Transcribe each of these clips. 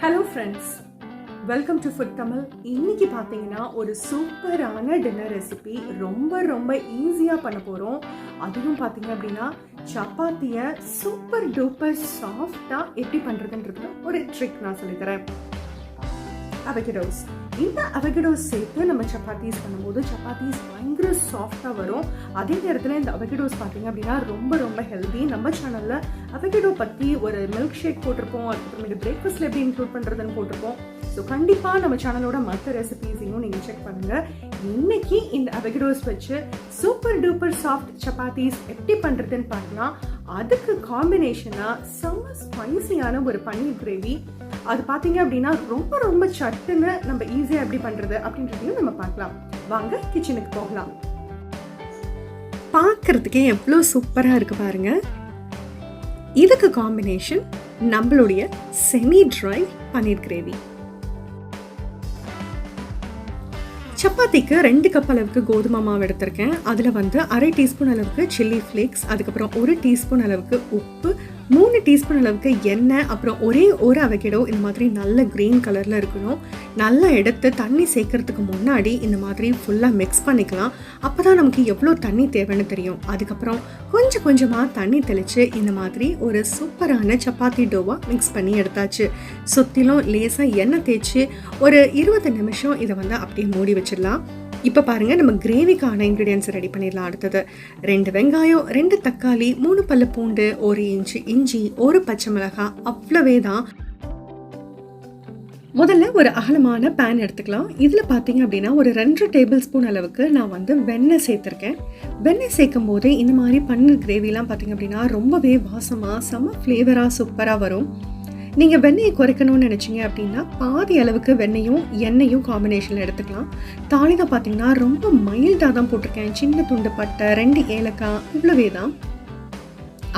Hello friends, welcome to food Tamil. இன்னைக்கு பார்த்தீங்கன்னா ஒரு சூப்பரான டின்னர் ரெசிபி ரொம்ப ஈஸியாக பண்ண போகிறோம். அதுவும் பார்த்தீங்க அப்படின்னா சப்பாத்தியை சூப்பர் டூப்பர் சாஃப்டாக எப்படி பண்ணுறதுன்றது ஒரு ட்ரிக் நான் சொல்லித்தரேன். அவகேடோஸ், இந்த அவகேடோஸ் சேர்த்து நம்ம சப்பாத்திஸ் பண்ணும்போது சப்பாத்திஸ் பயங்கர சாஃப்டாக வரும். அதே நேரத்தில் இந்த அவகேடோஸ் பார்த்தீங்க அப்படின்னா ரொம்ப ஹெல்தி. நம்ம சேனலில் அவகேடோ பற்றி ஒரு மில்க் ஷேக் போட்டிருப்போம், அதுக்கப்புறமேட்டு பிரேக்ஃபாஸ்ட்டில் எப்படி இன்க்ளூட் பண்ணுறதுன்னு போட்டிருப்போம். ஸோ கண்டிப்பாக நம்ம சேனலோட மற்ற ரெசிபீஸையும் நீங்கள் செக் பண்ணுங்கள். இன்னைக்கு இந்த அவகேடோஸ் வச்சு சூப்பர் டூப்பர் சாஃப்ட் சப்பாத்திஸ் எப்படி பண்ணுறதுன்னு பார்க்கலாம். அதுக்கு காம்பினேஷனாக செம்ம ஸ்பைசியான ஒரு பன்னீர் கிரேவி, அது பார்த்தீங்க அப்படின்னா ரொம்ப சட்டுன்னு நம்ம ஈஸியாக எப்படி பண்ணுறது அப்படின்றதையும் நம்ம பார்க்கலாம். வாங்க கிச்சனுக்கு போகலாம். பார்க்கறதுக்கே எவ்வளோ சூப்பராக இருக்கு பாருங்க. இதுக்கு காம்பினேஷன் நம்மளுடைய செமி ட்ரை பன்னீர் கிரேவி. சப்பாத்திக்கு 2 கப் அளவுக்கு கோதுமை மாவு எடுத்திருக்கேன். அதில் அரை டீஸ்பூன் அளவுக்கு சில்லி ஃப்ளேக்ஸ், அதுக்கப்புறம் 1 டீஸ்பூன் அளவுக்கு உப்பு, 3 டீஸ்பூன் அளவுக்கு எண்ணெய், அப்புறம் ஒரே ஒரு அவகேடோ இந்த மாதிரி நல்ல க்ரீன் கலரில் இருக்கணும். நல்லா எடுத்து தண்ணி சேர்க்கறதுக்கு முன்னாடி இந்த மாதிரி ஃபுல்லாக மிக்ஸ் பண்ணிக்கலாம். அப்போ தான் நமக்கு எவ்வளோ தண்ணி தேவைன்னு தெரியும். அதுக்கப்புறம் கொஞ்சமாக தண்ணி தெளித்து இந்த மாதிரி ஒரு சூப்பரான சப்பாத்தி டோவாக மிக்ஸ் பண்ணி எடுத்தாச்சு. சுற்றிலும் லேசாக எண்ணெய் தேய்ச்சி ஒரு 20 நிமிஷம் இதை அப்படியே மூடி வச்சிடலாம். இப்போ பாருங்க, நம்ம கிரேவிக்கான இன்க்ரீடியன்ஸ் ரெடி பண்ணிடலாம். அடுத்தது 2 வெங்காயம், 2 தக்காளி, 3 பல்லு பூண்டு, 1 இன்ச்சு இஞ்சி, 1 பச்சை மிளகாய், அவ்வளவே தான். முதல்ல ஒரு அகலமான பேன் எடுத்துக்கலாம். இதில் பார்த்தீங்க அப்படின்னா ஒரு 2 டேபிள் ஸ்பூன் அளவுக்கு நான் வெண்ணெய் சேர்த்துருக்கேன். வெண்ணெய் சேர்க்கும் போது இந்த மாதிரி பன்னீர் கிரேவிலாம் பார்த்தீங்க அப்படின்னா ரொம்பவே வாசமாக செம்ம ஃப்ளேவராக சூப்பராக வரும். நீங்கள் வெண்ணெயை குறைக்கணும்னு நினச்சிங்க அப்படின்னா பாதி அளவுக்கு வெண்ணெயும் எண்ணெயும் காம்பினேஷனில் எடுத்துக்கலாம். தாளிதான் பார்த்தீங்கன்னா ரொம்ப மைல்டாக தான் போட்டிருக்கேன். சின்ன துண்டு பட்டை, 2 ஏலக்காய், இவ்வளவே தான்.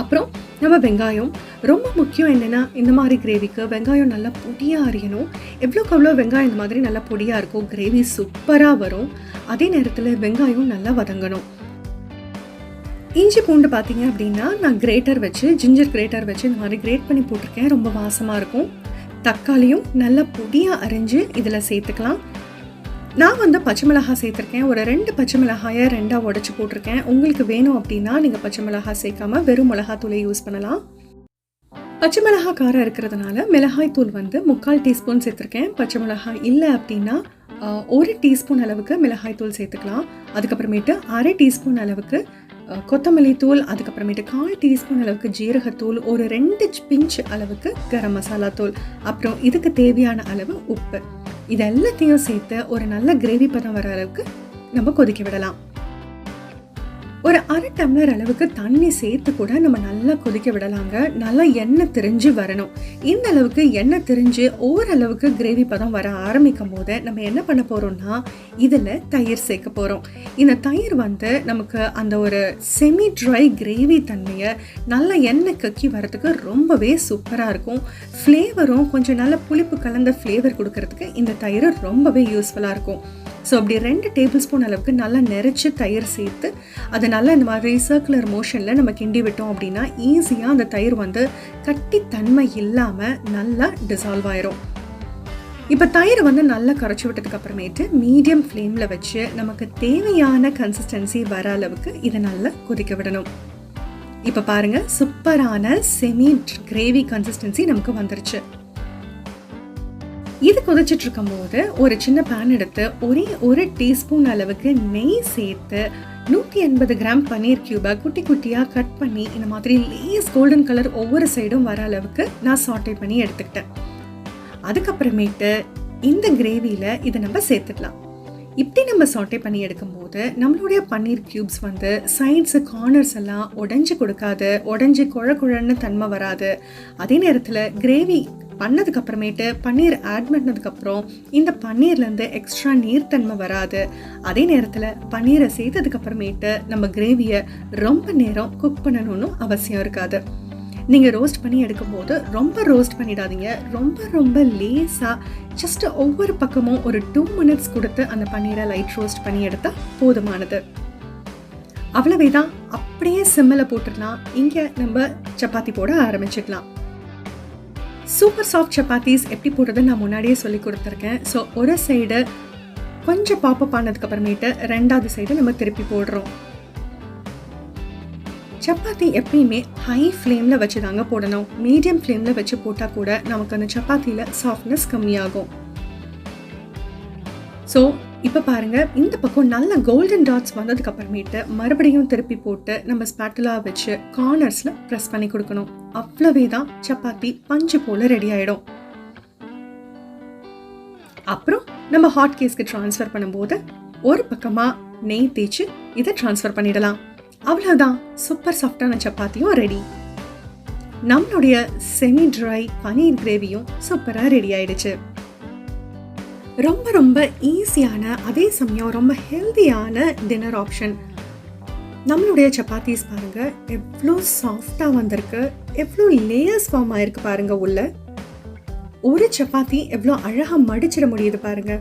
அப்புறம் நம்ம வெங்காயம் ரொம்ப முக்கியம். என்னென்னா இந்த மாதிரி கிரேவிக்கு வெங்காயம் நல்லா பொடியாக அரியணும். எவ்வளோக்கு அவ்வளோ வெங்காயம் இந்த மாதிரி நல்லா பொடியாக இருக்கும், கிரேவி சூப்பராக வரும். அதே நேரத்தில் வெங்காயம் நல்லா வதங்கணும். இஞ்சி பூண்டு பார்த்தீங்க அப்படின்னா நான் ஜிஞ்சர் கிரேட்டர் வச்சு இந்த மாதிரி கிரேட் பண்ணி போட்டிருக்கேன். ரொம்ப வாசமாக இருக்கும். தக்காளியும் நல்லா பொடியாக அரைஞ்சு இதில் சேர்த்துக்கலாம். நான் பச்சை மிளகாய் சேர்த்துருக்கேன். ஒரு 2 பச்சை மிளகாயை 2ஆக உடச்சி போட்டிருக்கேன். உங்களுக்கு வேணும் அப்படின்னா நீங்கள் பச்சை மிளகாய் சேர்க்காம வெறும் மிளகாத்தூளை யூஸ் பண்ணலாம். பச்சை மிளகாய் காரம் இருக்கிறதுனால மிளகாய் தூள் 3/4 டீஸ்பூன் சேர்த்துருக்கேன். பச்சை மிளகாய் இல்லை அப்படின்னா 1 டீஸ்பூன் அளவுக்கு மிளகாய் தூள் சேர்த்துக்கலாம். அதுக்கப்புறமேட்டு அரை டீஸ்பூன் அளவுக்கு கொத்தமல்லி தூள், அதுக்கப்புறமேட்டு 1/4 டீஸ்பூன் அளவுக்கு ஜீரகத்தூள், ஒரு 2 பிஞ்ச் அளவுக்கு கரம் மசாலா தூள், அப்புறம் இதுக்கு தேவையான அளவு உப்பு, இது எல்லாத்தையும் சேர்த்து ஒரு நல்ல கிரேவி பதம் வர அளவுக்கு நம்ம கொதிக்க விடலாம். ஒரு அரை டம்ளர் அளவுக்கு தண்ணி சேர்த்து கூட நம்ம நல்லா கொதிக்க விடலாங்க. நல்லா எண்ணெய் திரிஞ்சு வரணும். இந்த அளவுக்கு எண்ணெய் திரிஞ்சு ஓரளவுக்கு கிரேவி பதம் வர ஆரம்பிக்கும் போது நம்ம என்ன பண்ண போறோம்னா இதில் தயிர் சேர்க்க போகிறோம். இந்த தயிர் நமக்கு அந்த ஒரு செமி ட்ரை கிரேவி தன்மையை நல்லா எண்ணெய் கக்கி வரதுக்கு ரொம்பவே சூப்பராக இருக்கும். ஃப்ளேவரும் கொஞ்சம் நல்ல புளிப்பு கலந்த ஃப்ளேவர் கொடுக்கறதுக்கு இந்த தயிர் ரொம்பவே யூஸ்ஃபுல்லாக இருக்கும். ஸோ அப்படி 2 டேபிள் ஸ்பூன் அளவுக்கு நல்லா நிறைச்சி தயிர் சேர்த்து அதை நல்லா இந்த மாதிரி சர்க்குலர் மோஷனில் நம்ம கிண்டி விட்டோம் அப்படின்னா ஈஸியாக அந்த தயிர் கட்டி தன்மை இல்லாமல் நல்லா டிசால்வ் ஆயிரும். இப்போ தயிர் நல்லா கரைச்சி விட்டதுக்கு அப்புறமேட்டு மீடியம் ஃப்ளேமில் வச்சு நமக்கு தேவையான கன்சிஸ்டன்சி வர அளவுக்கு இதை நல்லா கொதிக்க விடணும். இப்போ பாருங்கள், சூப்பரான செமி கிரேவி கன்சிஸ்டன்சி நமக்கு வந்துருச்சு. இது கொதிச்சிட்டு இருக்கும் போது ஒரு சின்ன பேன் எடுத்து ஒரே 1 டீஸ்பூன் அளவுக்கு நெய் சேர்த்து 180 கிராம் பன்னீர் கியூபை குட்டியாக கட் பண்ணி இந்த மாதிரி லேஸ் கோல்டன் கலர் ஒவ்வொரு சைடும் வர அளவுக்கு நான் சாட்டே பண்ணி எடுத்துக்கிட்டேன். அதுக்கப்புறமேட்டு இந்த கிரேவியில் இதை நம்ம சேர்த்துக்கலாம். இப்படி நம்ம சாட்டே பண்ணி எடுக்கும்போது நம்மளுடைய பன்னீர் கியூப்ஸ் சைட்ஸு கார்னர்ஸ் எல்லாம் உடஞ்சி கொடுக்காது, உடஞ்சி குழன்னு தன்மை வராது. அதே நேரத்தில் கிரேவி பண்ணதுக்கு அப்புறமேட்டு பன்னீர் ஆட் பண்ணதுக்கப்புறம் இந்த பன்னீர்லேருந்து எக்ஸ்ட்ரா நீர்த்தன்மை வராது. அதே நேரத்தில் பன்னீரை சேர்த்ததுக்கு அப்புறமேட்டு நம்ம கிரேவியை ரொம்ப நேரம் குக் பண்ணணும்னு அவசியம் இருக்காது. நீங்கள் ரோஸ்ட் பண்ணி எடுக்கும்போது ரொம்ப ரோஸ்ட் பண்ணிடாதீங்க. ரொம்ப லேஸாக ஜஸ்ட் ஒவ்வொரு பக்கமும் ஒரு 2 மினிட்ஸ் கொடுத்து அந்த பன்னீரை லைட் ரோஸ்ட் பண்ணி எடுத்தால் போதுமானது. அவ்வளவே தான். அப்படியே சிம்மில் போட்டுடலாம். இங்கே நம்ம சப்பாத்தி போட ஆரம்பிச்சுக்கலாம். சூப்பர் சாஃப்ட் சப்பாத்திஸ் எப்படி போடுறதுன்னு நான் முன்னாடியே சொல்லி கொடுத்துருக்கேன். ஸோ ஒரு சைடு கொஞ்சம் பாப்பப் ஆனதுக்கப்புறமேட்டு 2வது சைடு நம்ம திருப்பி போடுறோம். சப்பாத்தி எப்பயுமே ஹை ஃப்ளேமில் வச்சு தாங்க போடணும். மீடியம் ஃப்ளேமில் வச்சு போட்டால் கூட நமக்கு அந்த சப்பாத்தியில் சாஃப்ட்னஸ் கம்மியாகும். ஸோ இப்போ பாருங்கள், இந்த பக்கம் நல்ல கோல்டன் டாட்ஸ் வந்ததுக்கு அப்புறமேட்டு மறுபடியும் திருப்பி போட்டு நம்ம ஸ்பேட்டுலா வச்சு கார்னர்ஸில் ப்ரெஸ் பண்ணி கொடுக்கணும். அவ்வளவே தான் சப்பாத்தி பஞ்சு போல் ரெடி ஆகிடும். அப்புறம் நம்ம ஹாட் கேஸ்க்கு ட்ரான்ஸ்ஃபர் பண்ணும்போது ஒரு பக்கமாக நெய் தேய்ச்சி இதை ட்ரான்ஸ்ஃபர் பண்ணிடலாம். அவ்வளோதான், சூப்பர் சாஃப்டான சப்பாத்தியும் ரெடி. நம்மளுடைய செமி ட்ரை பனீர் கிரேவியும் சூப்பராக ரெடி ஆயிடுச்சு. ரொம்ப ரொம்ப ஈஸியான, அதே சமயம் ரொம்ப ஹெல்தியான டின்னர் ஆப்ஷன். நம்மளுடைய சப்பாத்திஸ் பாருங்க எவ்வளோ சாஃப்டாக வந்திருக்கு, எவ்வளோ லேயர்ஸ் ஃபார்ம் ஆயிருக்கு பாருங்க. உள்ள ஒரு சப்பாத்தி எவ்வளோ அழகாக மடிச்சிட முடியுது பாருங்க.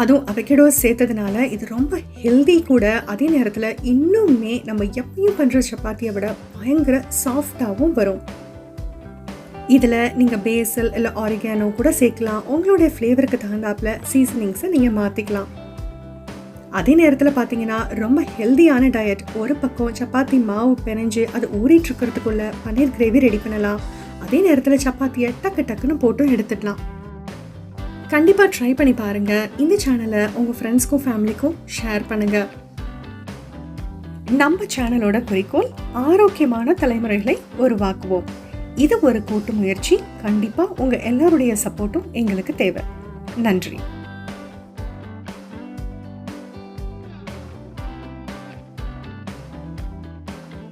அதுவும் அவகேடோ சேர்த்ததுனால இது ரொம்ப ஹெல்தி கூட. அதே நேரத்தில் இன்னுமே நம்ம எப்பயும் பண்ணுற சப்பாத்தியை விட பயங்கர சாஃப்டாகவும் வரும். இதில் நீங்கள் பேசல் இல்லை ஆரிகானோ கூட சேர்க்கலாம். உங்களுடைய ஃப்ளேவருக்கு தகுந்தாப்பில் சீசனிங்ஸை நீங்கள் மாற்றிக்கலாம். அதே நேரத்தில் பார்த்தீங்கன்னா ரொம்ப ஹெல்தியான டயட். ஒரு பக்கம் சப்பாத்தி மாவு பிணைஞ்சு அது ஊறிட்டுருக்கிறதுக்குள்ள பன்னீர் கிரேவி ரெடி பண்ணலாம். அதே நேரத்தில் சப்பாத்தியை டக்குன்னு போட்டு எடுத்துடலாம். கண்டிப்பாக ட்ரை பண்ணி பாருங்கள். இந்த சேனலை உங்கள் ஃப்ரெண்ட்ஸ்க்கும் ஃபேமிலிக்கும் ஷேர் பண்ணுங்கள். நம்ம சேனலோட குறிக்கோள் ஆரோக்கியமான தலைமுறைகளை உருவாக்குவோம். இது ஒரு கூட்டு முயற்சி. கண்டிப்பாக உங்கள் எல்லாருடைய சப்போர்ட்டும் எங்களுக்கு தேவை. நன்றி.